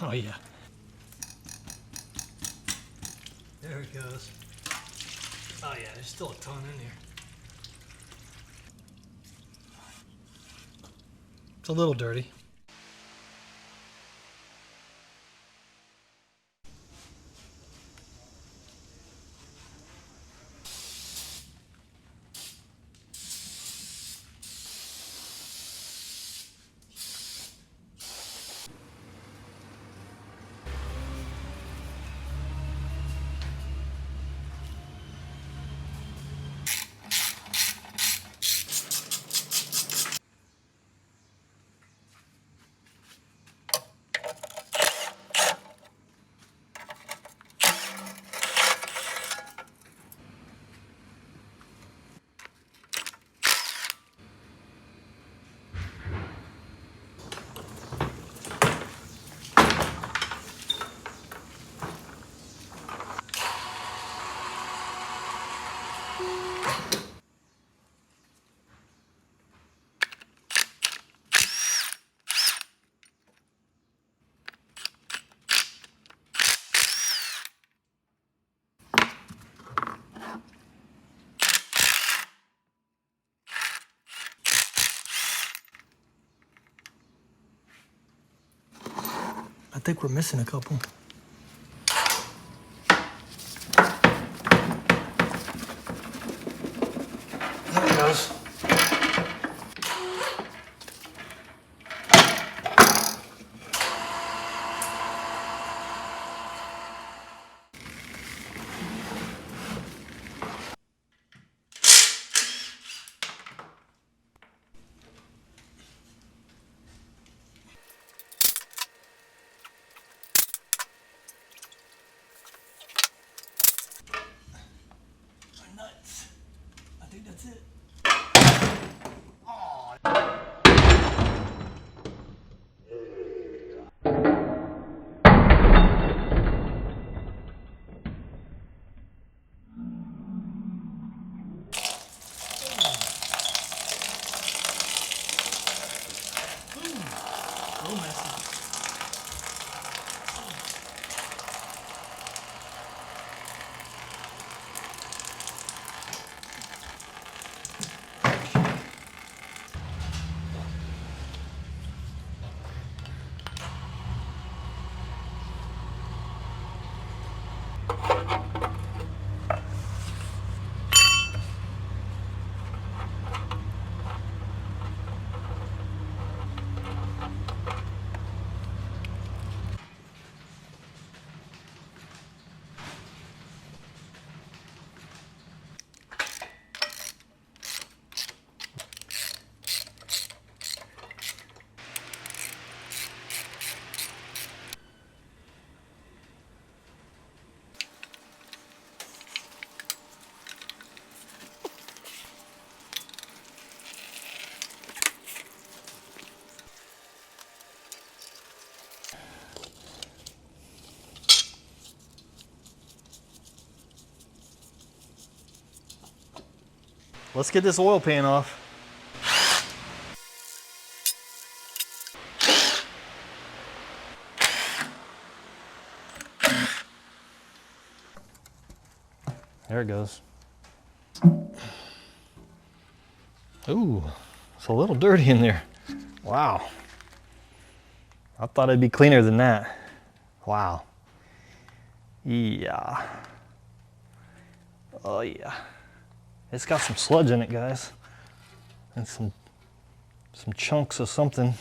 Oh yeah. There it goes. Oh yeah, there's still a ton in here. It's a little dirty. I think we're missing a couple. There it goes. Nuts. I think that's it. So messy. Let's get this oil pan off. There it goes. Ooh, it's a little dirty in there. Wow. I thought it'd be cleaner than that. Wow. Yeah. Oh yeah. It's got some sludge in it, guys. And some chunks of something.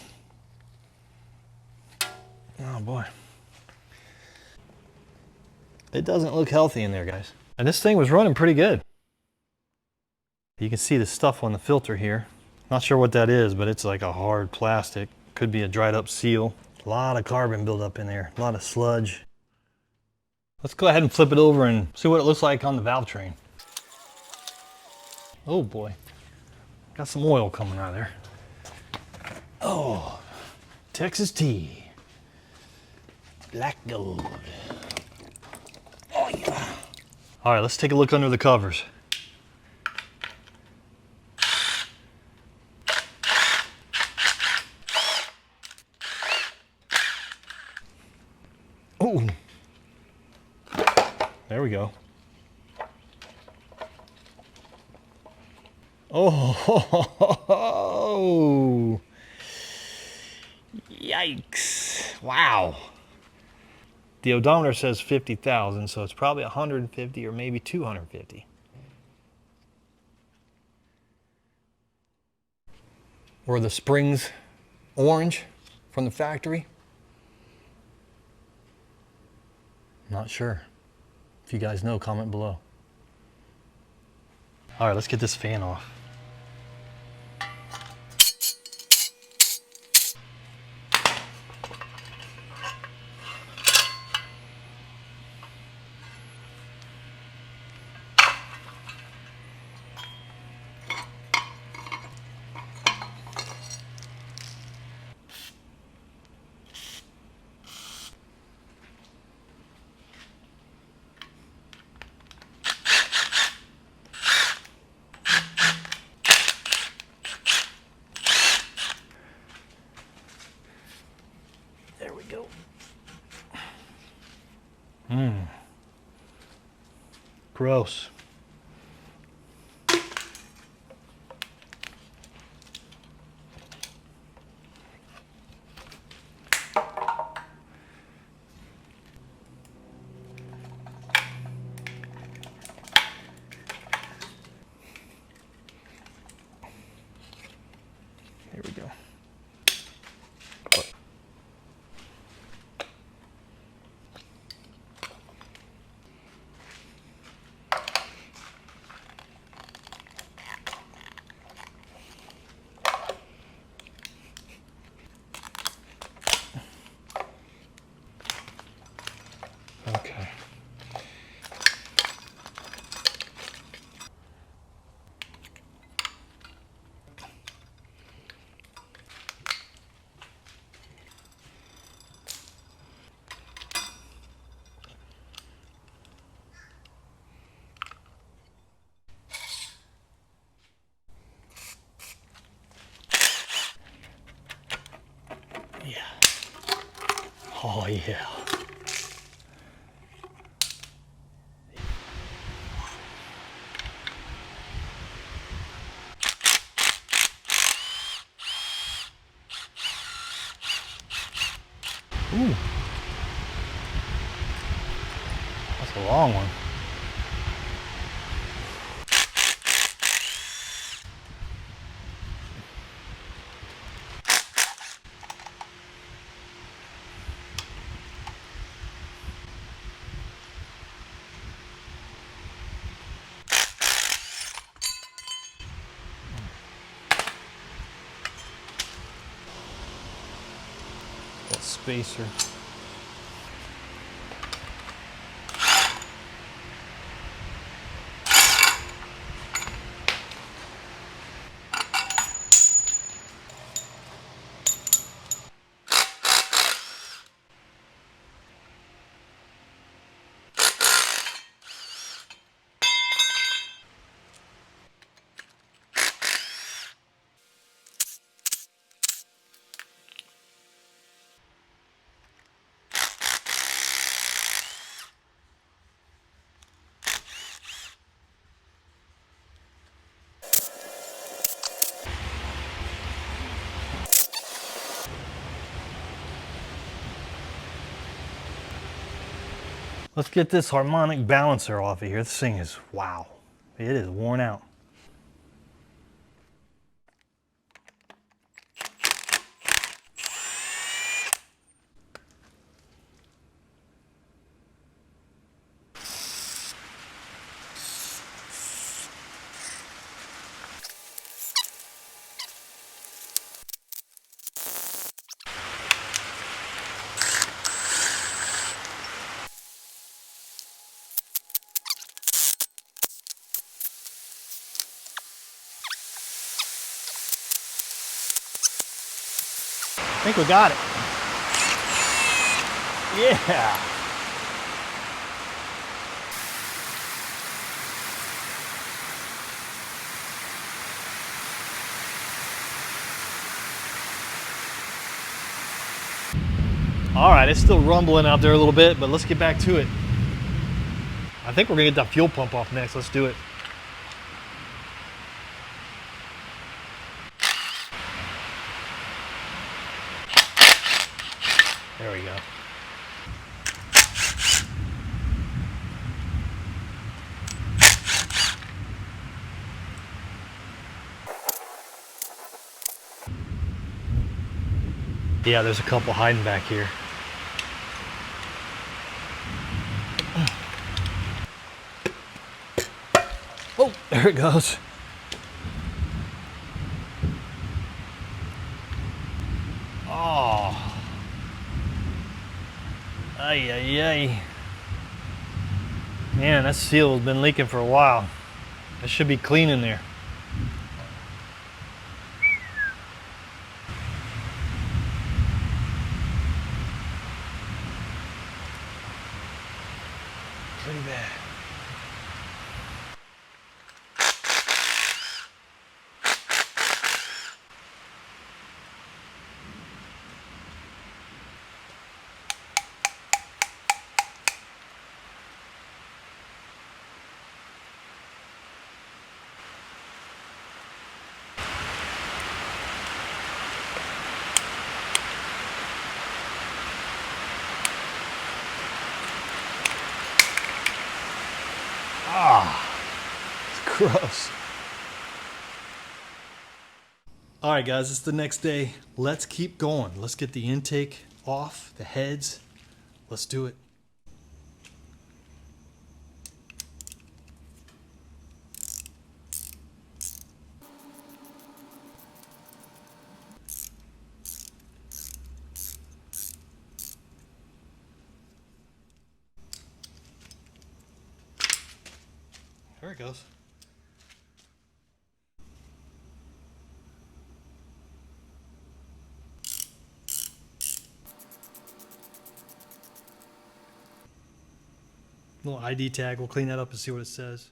Oh boy. It doesn't look healthy in there, guys. And this thing was running pretty good. You can see the stuff on the filter here. Not sure what that is, but it's like a hard plastic. Could be a dried up seal. A lot of carbon buildup in there, a lot of sludge. Let's go ahead and flip it over and see what it looks like on the valve train. Oh boy, got some oil coming out of there. Oh, Texas tea, black gold. Oh yeah. All right, let's take a look under the covers. There we go. Oh, yikes. Wow. The odometer says 50,000, so it's probably 150 or maybe 250. Were the springs orange from the factory? Not sure. If you guys know, comment below. All right, let's get this fan off. There we go. Gross. Here we go. Okay. Yeah. Oh yeah. Ooh. That's a long one. That spacer. Let's get this harmonic balancer off of here. This thing is, wow, it is worn out. I think we got it. Yeah. All right, it's still rumbling out there a little bit, but let's get back to it. I think we're gonna get that fuel pump off next. Let's do it. There we go. Yeah, there's a couple hiding back here. Oh, there it goes. Oh. Ay, ay, ay. Man, that seal has been leaking for a while. It should be clean in there. Pretty bad. Ah, it's gross. All right, guys, it's the next day. Let's keep going. Let's get the intake off, the heads. Let's do it. There it goes. Little ID tag, we'll clean that up and see what it says.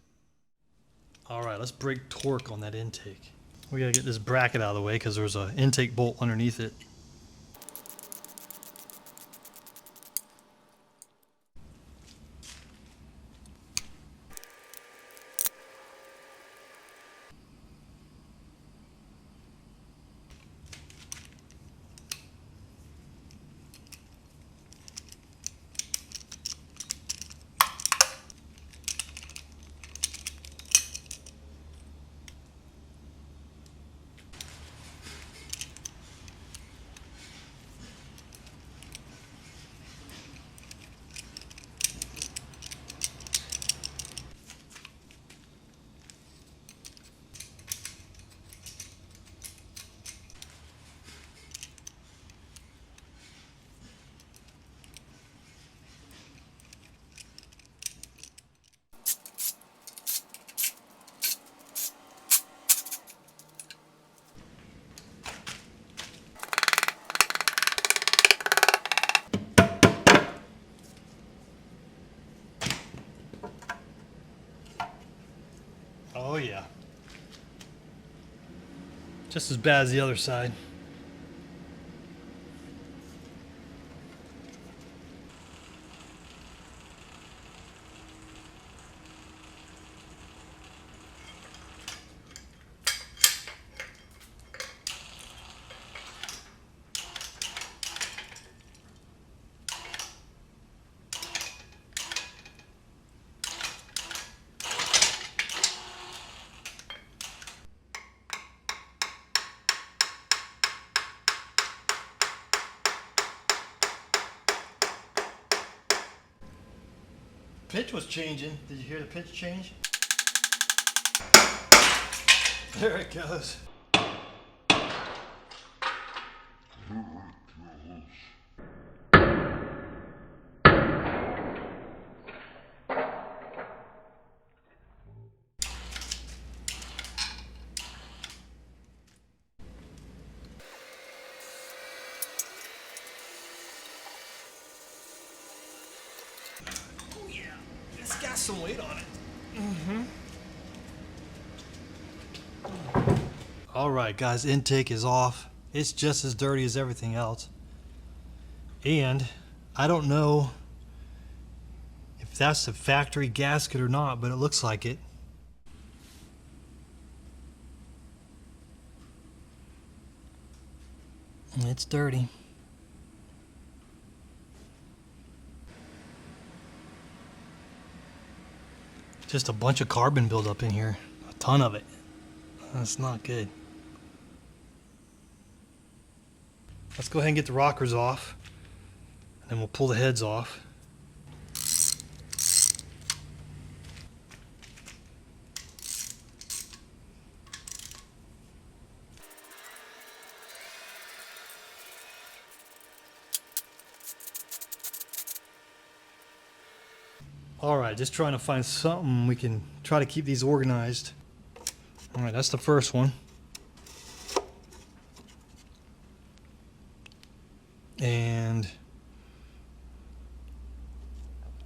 All right, let's break torque on that intake. We gotta get this bracket out of the way because there's an intake bolt underneath it. Oh yeah. Just as bad as the other side. Pitch was changing. Did you hear the pitch change? There it goes. Got some weight on it. All right, guys, intake is off. It's just as dirty as everything else. And I don't know if that's the factory gasket or not, but it looks like it. It's dirty. Just a bunch of carbon buildup in here. A ton of it. That's not good. Let's go ahead and get the rockers off. And then we'll pull the heads off. Alright, just trying to find something we can try to keep these organized. Alright, that's the first one. And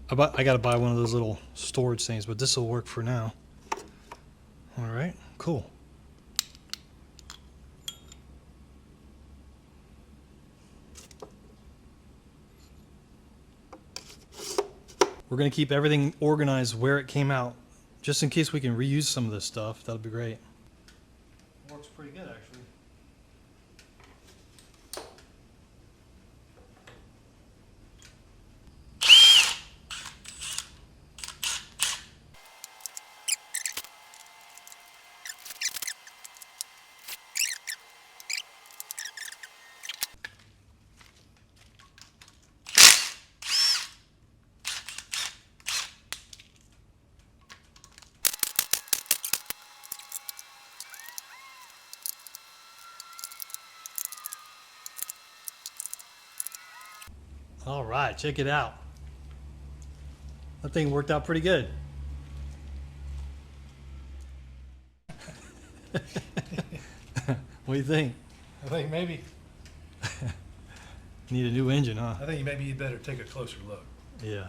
I gotta buy one of those little storage things, but this will work for now. Alright, cool. We're going to keep everything organized where it came out, just in case we can reuse some of this stuff. That'll be great. Works pretty good, actually. All right, check it out. That thing worked out pretty good. What do you think? I think maybe. Need a new engine, huh? I think maybe you better take a closer look. Yeah.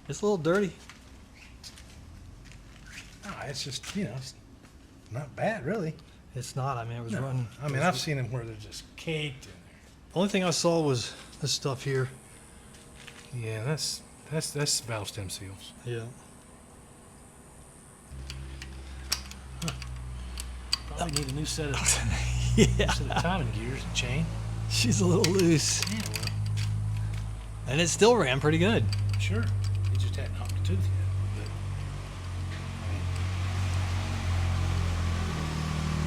It's a little dirty. No, it's just, it's not bad, really. It's not. I mean, it was No. running. I mean, I've seen them where they're just caked in The only thing I saw was this stuff here. there. Yeah, that's valve stem seals. Yeah. Probably need a new set of Yeah. timing gears and chain. She's a little loose. Yeah, well, And it still ran pretty good. sure. You just hadn't hopped a tooth yet.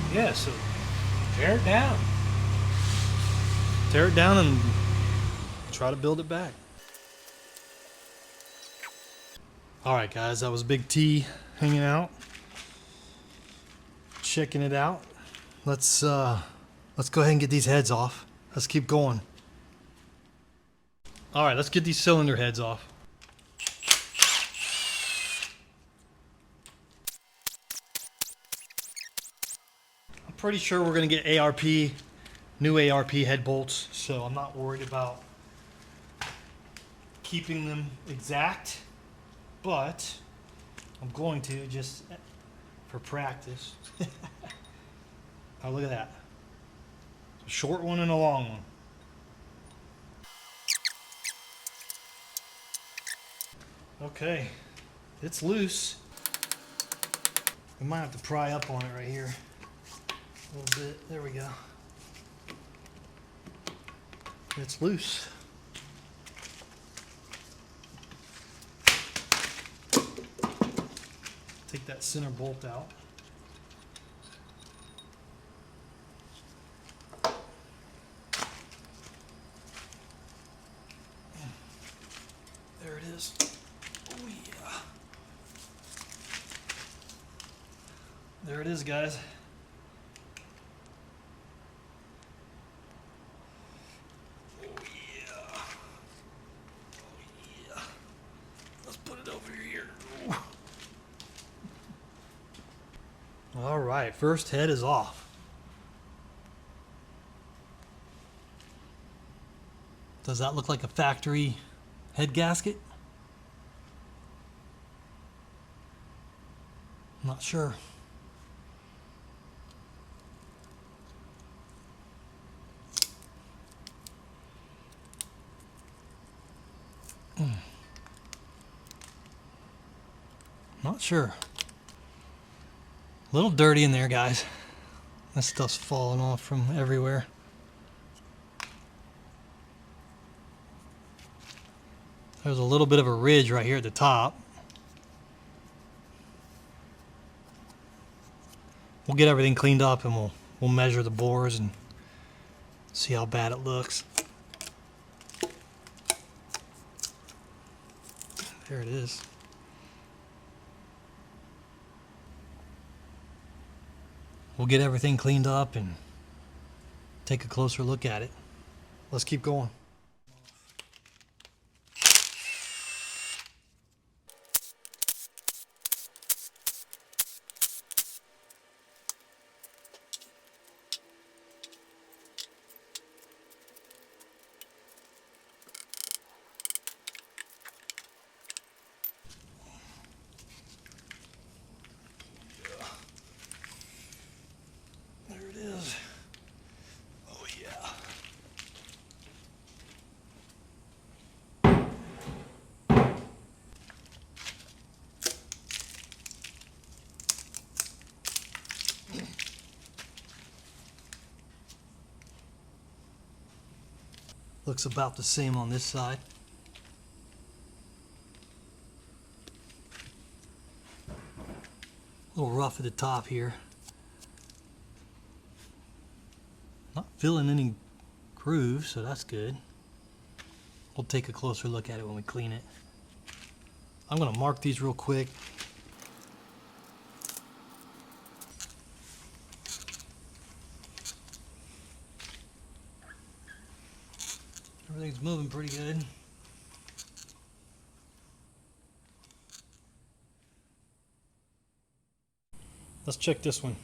But, yeah, so tear it down. Tear it down and try to build it back. All right, guys, that was Big T hanging out, checking it out. Let's go ahead and get these heads off. Let's keep going. All right, let's get these cylinder heads off. I'm pretty sure we're gonna get new ARP head bolts, so I'm not worried about keeping them exact, but I'm going to just for practice. Oh, look at that. A short one and a long one. Okay, it's loose. We might have to pry up on it right here a little bit. There we go. It's loose. Take that center bolt out. There it is. Oh yeah. There it is, guys. Oh yeah. Oh yeah. Let's put it over here. Ooh. All right, first head is off. Does that look like a factory head gasket? Not sure. Not sure. A little dirty in there, guys. This stuff's falling off from everywhere. There's a little bit of a ridge right here at the top. We'll get everything cleaned up and we'll measure the bores and see how bad it looks. There it is. We'll get everything cleaned up and take a closer look at it. Let's keep going. There it is. Oh yeah. Looks about the same on this side. A little rough at the top here. Not feeling any grooves, so that's good. We'll take a closer look at it when we clean it. I'm going to mark these real quick. Everything's moving pretty good. Let's check this one.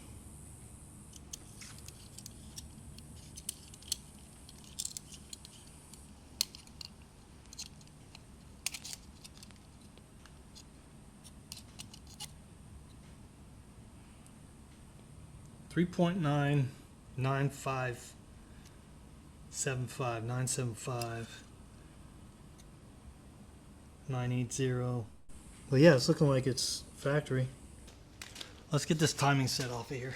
.99575 980. Well, yeah, it's looking like it's factory. Let's get this timing set off of here.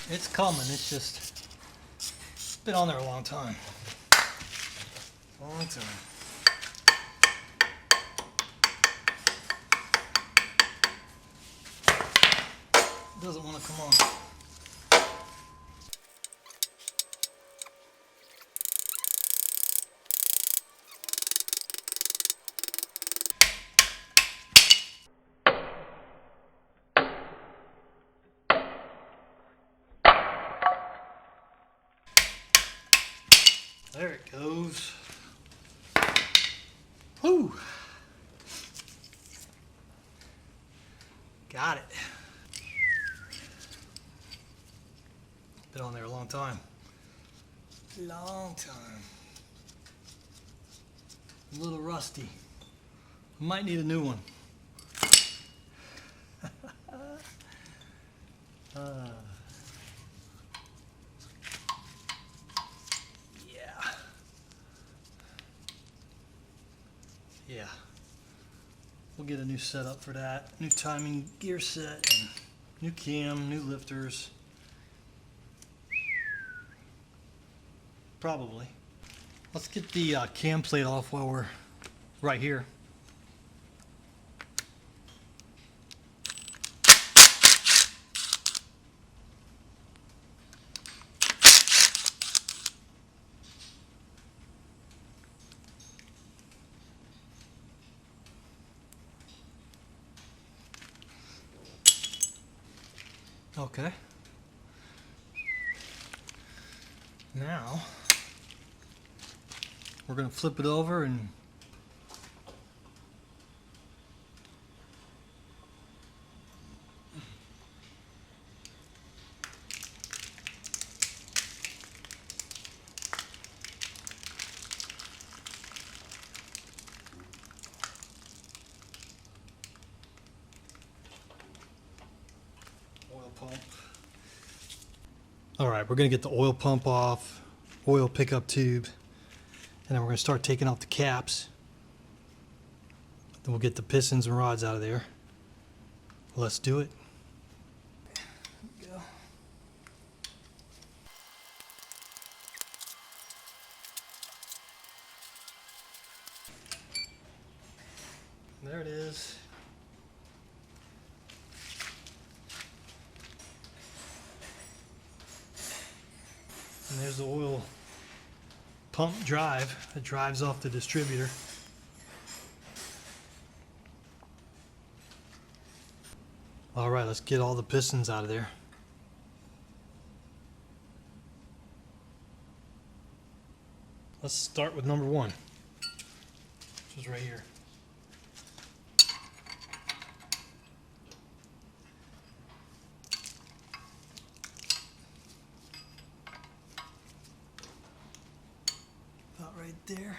It's coming, it's just, it's been on there a long time. Long time. It doesn't want to come on. There it goes. Whoo! Got it. Been on there a long time. Long time. A little rusty. Might need a new one. Yeah, we'll get a new setup for that. New timing gear set, and new cam, new lifters. Probably. Let's get the cam plate off while we're right here. Okay. Now we're going to flip it over and oil pump. All right, we're going to get the oil pump off, oil pickup tube, and then we're going to start taking off the caps. Then we'll get the pistons and rods out of there. Let's do it. There we go. There it is. And there's the oil pump drive that drives off the distributor. All right, let's get all the pistons out of there. Let's start with number one, which is right here. About right there.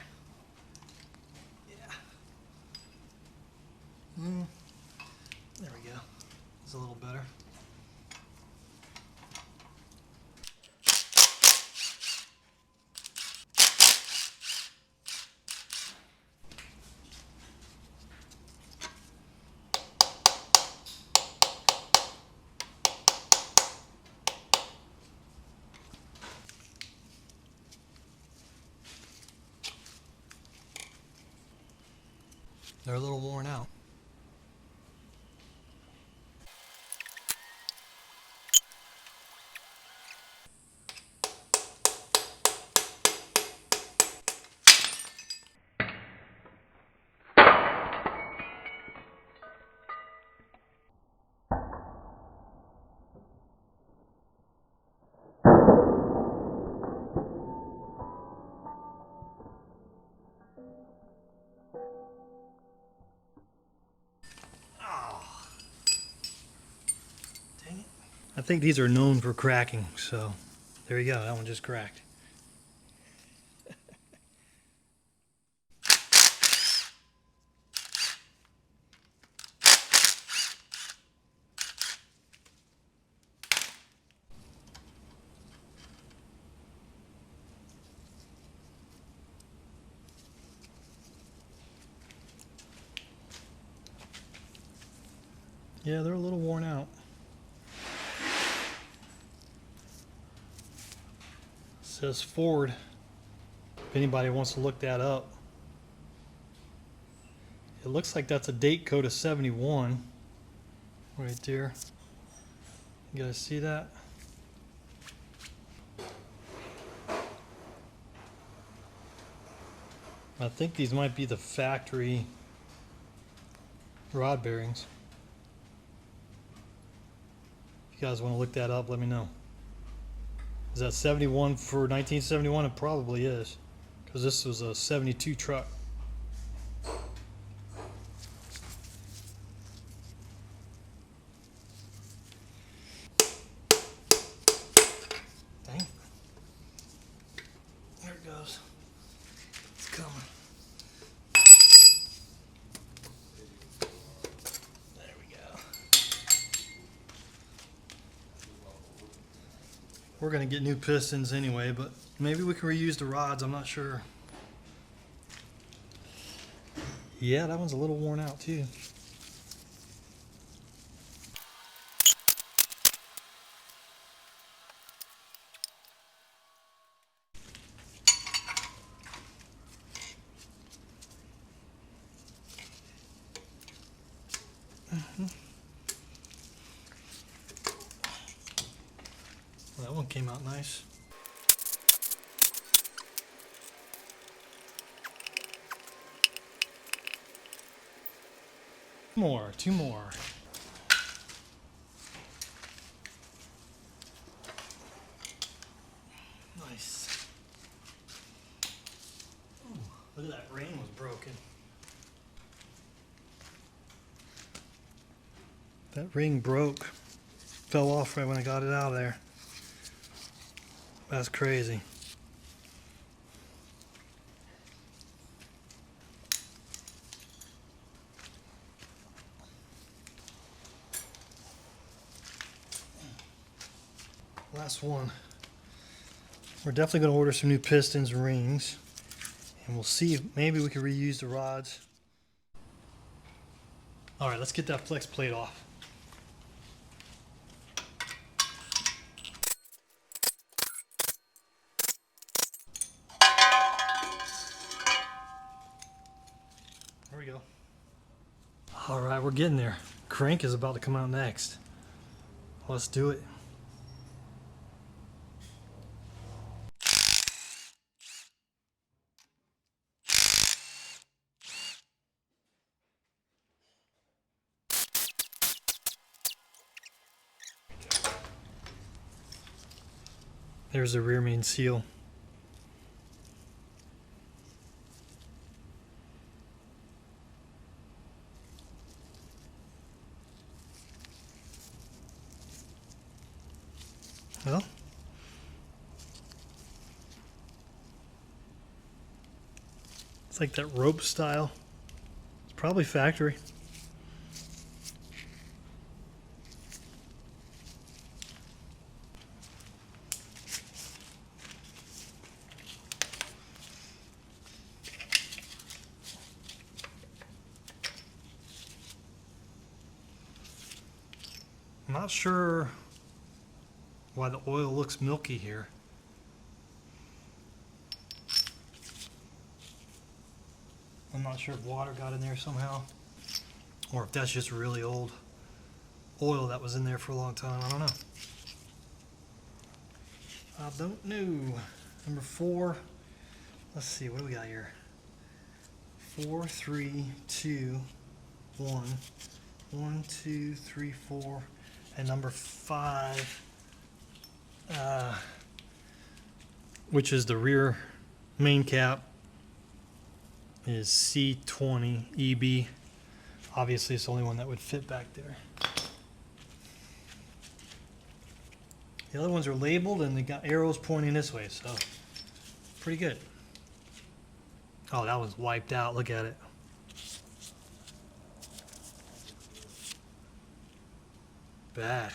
Yeah. There we go. It's a little better. They're a little worn out. I think these are known for cracking, so there you go, that one just cracked. Yeah, they're a little worn out. Says Ford, if anybody wants to look that up. It looks like that's a date code of 71 right there. You guys see that? I think these might be the factory rod bearings. If you guys want to look that up, let me know. Is that 71 for 1971? It probably is, because this was a 72 truck. Dang. There it goes. It's coming. There we go. We're going to get new pistons anyway, but maybe we can reuse the rods. I'm not sure. Yeah, that one's a little worn out too. Well, that one came out nice. Two more. Nice. Ooh, look at that ring was broken. That ring broke. Fell off right when I got it out of there. That's crazy. Last one. We're definitely going to order some new pistons and rings, and we'll see if maybe we can reuse the rods. All right, let's get that flex plate off. There we go. All right, we're getting there. Crank is about to come out next. Let's do it. There's the rear main seal. Well, it's like that rope style. It's probably factory. I'm not sure why the oil looks milky here. I'm not sure if water got in there somehow, or if that's just really old oil that was in there for a long time. I don't know. I don't know. Number 4. Let's see, what do we got here? 4, 3, 2, 1. 1, 2, 3, 4. And number 5, which is the rear main cap, is C20 EB. Obviously, it's the only one that would fit back there. The other ones are labeled and they got arrows pointing this way, so pretty good. Oh, that one's wiped out. Look at it. Bad.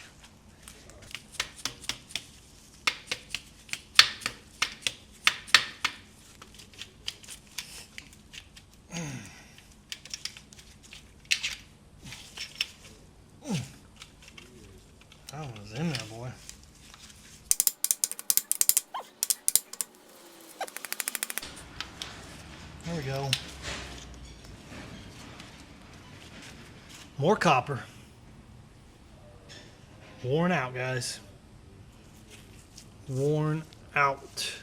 That one was in there, boy. There we go. More copper. Worn out, guys. Worn out.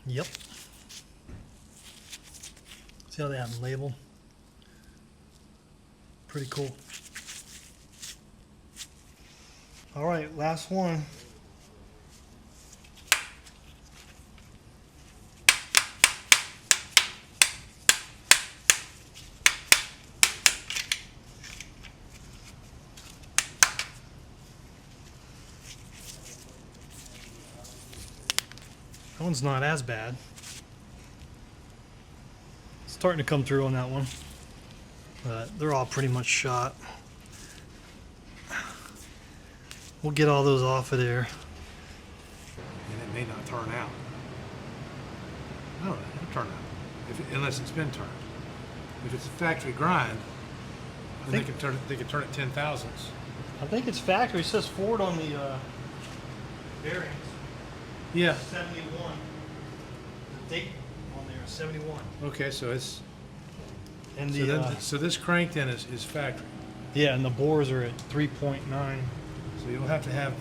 Yep. See how they have them labeled? Pretty cool. All right, last one. That one's not as bad. Starting to come through on that one, but they're all pretty much shot. We'll get all those off of there. And it may not turn out. No, it'll turn out, unless it's been turned. If it's a factory grind, then they can turn it 10 thousandths. I think it's factory. It says Ford on the bearings. Yeah. 71. The date on there is 71. Okay, so it's And so, so this crank then is factory. yeah, and the bores are at 3.9. So you'll have to have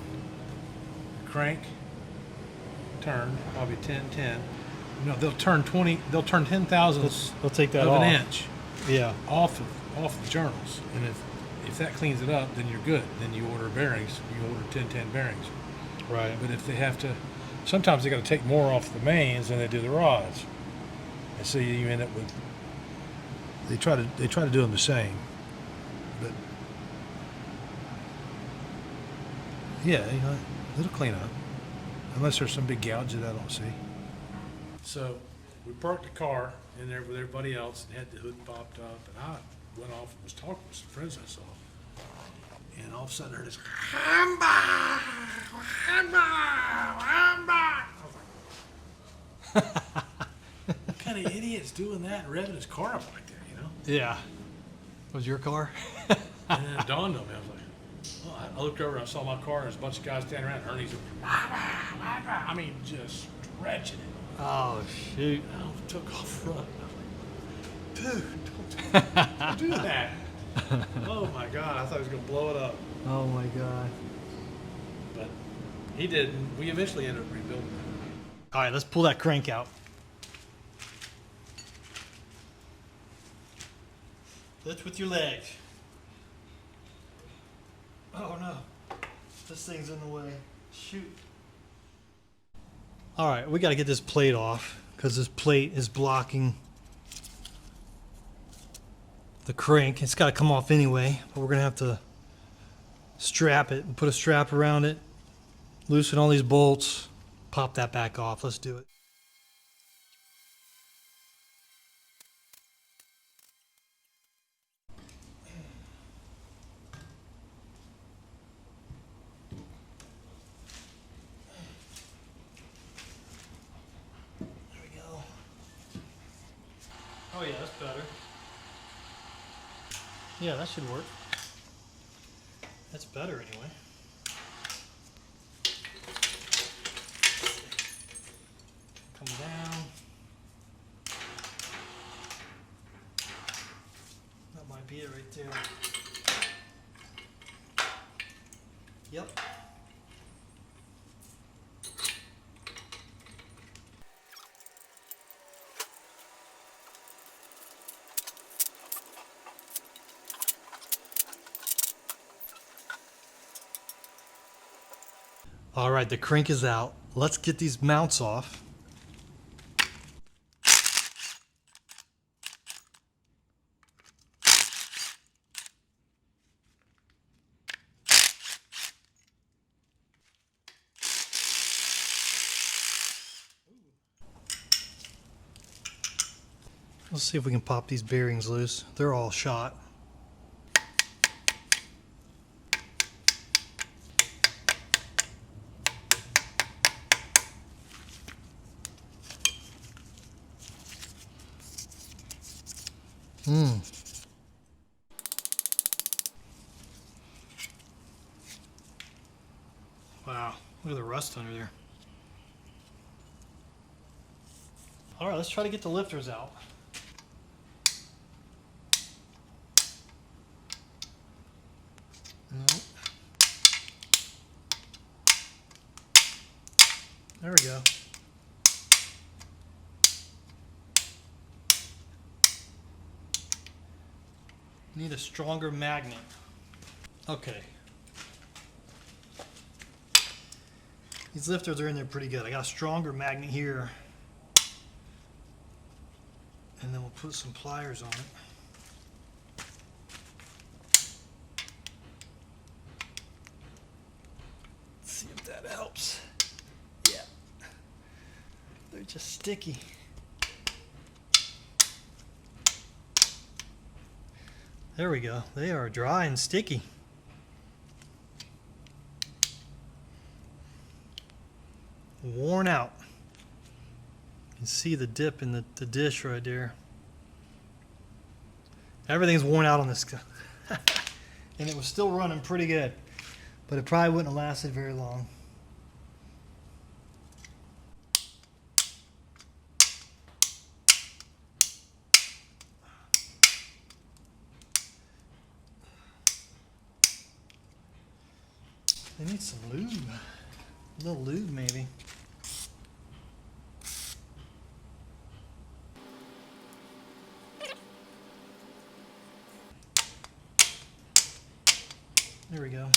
the crank turned probably 10. No, they'll turn 20. They'll turn 10 thousandths They'll take that of off. an inch Yeah. off the journals, and if that cleans it up, then you're good. Then you order bearings. You order 1010 bearings. Right. But if they have to, sometimes they got to take more off the mains than they do the rods, and so you end up with. They try to do them the same, but yeah, it'll clean up unless there's some big gouge that I don't see. So we parked the car in there with everybody else and had the hood popped up, and I went off and was talking with some friends I saw, and all of a sudden I heard this. What kind of idiot's doing that and revving his car up like that, you know? Yeah. Was your car? And then it dawned on me. I was like, well, I looked over and I saw my car and there's a bunch of guys standing around. Ernie's, I mean, just stretching it. Oh, shoot. And I took off running. I was like, dude, don't do that. Oh my God, I thought he was going to blow it up. Oh, my God. But he didn't. We eventually ended up rebuilding it. All right, let's pull that crank out. Lift with your legs. Oh no, this thing's in the way. Shoot. All right, we got to get this plate off because this plate is blocking the crank. It's got to come off anyway, but we're going to have to strap it and put a strap around it, loosen all these bolts, pop that back off. Let's do it. Oh yeah, that's better. Yeah, that should work. That's better anyway. Come down. That might be it right there. Yep. All right, the crank is out. Let's get these mounts off. Let's see if we can pop these bearings loose. They're all shot. Wow, look at the rust under there. All right, let's try to get the lifters out. Nope. There we go. Need a stronger magnet. Okay. These lifters are in there pretty good. I got a stronger magnet here. And then we'll put some pliers on it. Let's see if that helps. Yeah. They're just sticky. There we go. They are dry and sticky. Worn out. You can see the dip in the dish right there. Everything's worn out on this. And it was still running pretty good. But it probably wouldn't have lasted very long. They need some lube. A little lube, maybe. There we go.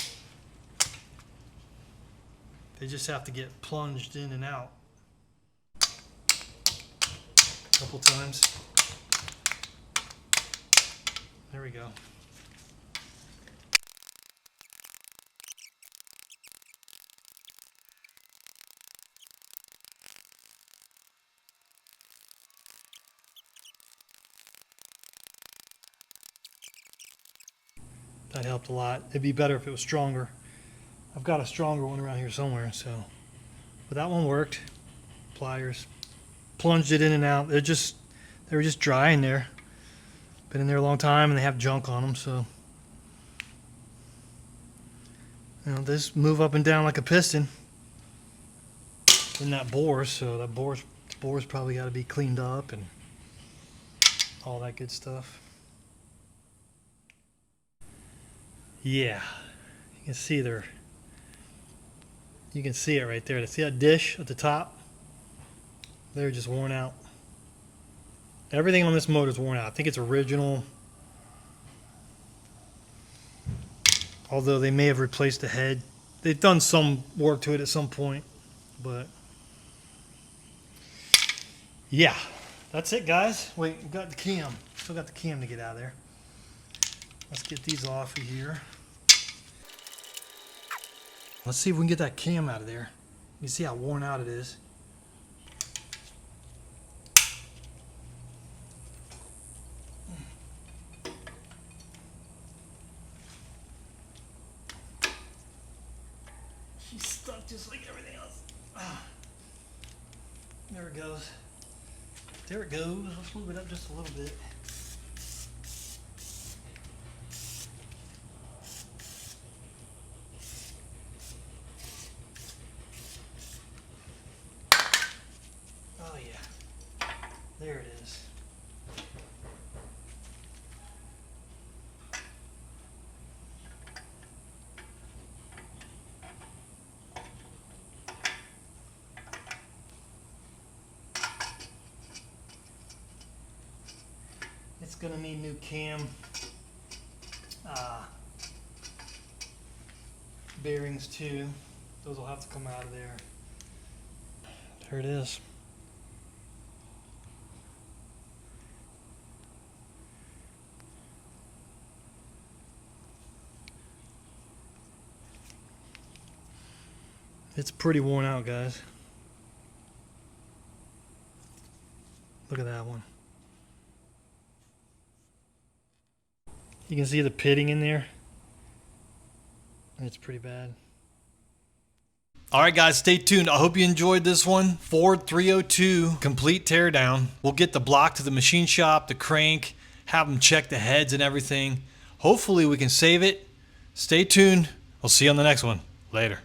They just have to get plunged in and out a couple times. There we go. That helped a lot. It'd be better if it was stronger. I've got a stronger one around here somewhere, so. But that one worked. Pliers. Plunged it in and out. They were just dry in there. Been in there a long time and they have junk on them, so. You know, they just move up and down like a piston. And that bore, so that bore's probably got to be cleaned up and all that good stuff. Yeah, you can see there. You can see it right there. See that dish at the top? They're just worn out. Everything on this motor is worn out. I think it's original. Although they may have replaced the head. They've done some work to it at some point. But yeah, that's it, guys. Wait, we've got the cam. Still got the cam to get out of there. Let's get these off of here. Let's see if we can get that cam out of there. You see how worn out it is. She's stuck just like everything else. There it goes. There it goes. Let's move it up just a little bit. There it is. It's gonna need new cam bearings too. Those will have to come out of there. There it is. It's pretty worn out, guys. Look at that one. You can see the pitting in there. It's pretty bad. All right, guys, stay tuned. I hope you enjoyed this one. Ford 302 complete teardown. We'll get the block to the machine shop, the crank, have them check the heads and everything. Hopefully we can save it. Stay tuned. We'll see you on the next one. Later.